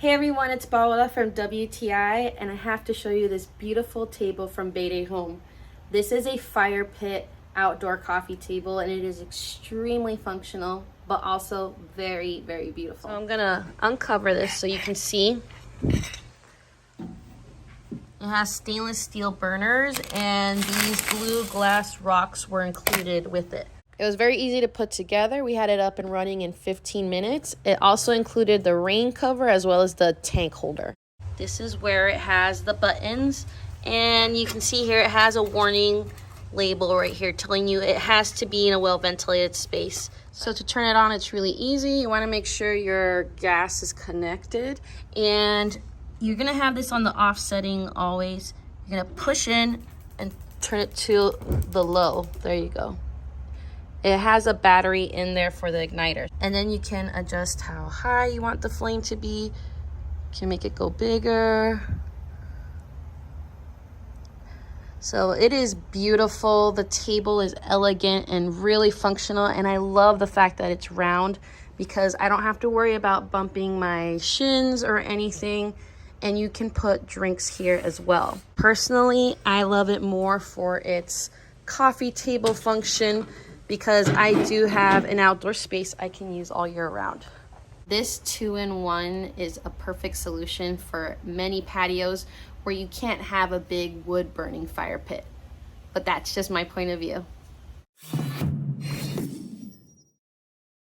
Hey everyone, it's Paola from WTI, and I have to show you this beautiful table from BAIDE Home. This is a fire pit outdoor coffee table, and it is extremely functional, but also very, very beautiful. So I'm gonna uncover this so you can see. It has stainless steel burners, and these blue glass rocks were included with it. It was very easy to put together. We had it up and running in 15 minutes. It also included the rain cover as well as the tank holder. This is where it has the buttons, and you can see here it has a warning label right here telling you it has to be in a well-ventilated space. So to turn it on, it's really easy. You want to make sure your gas is connected, and you're gonna have this on the off setting always. You're gonna push in and turn it to the low. There you go. It has a battery in there for the igniter. And then you can adjust how high you want the flame to be. You can make it go bigger. So it is beautiful. The table is elegant and really functional. And I love the fact that it's round because I don't have to worry about bumping my shins or anything. And you can put drinks here as well. Personally, I love it more for its coffee table function, because I do have an outdoor space I can use all year round. This 2-in-1 is a perfect solution for many patios where you can't have a big wood burning fire pit. But that's just my point of view.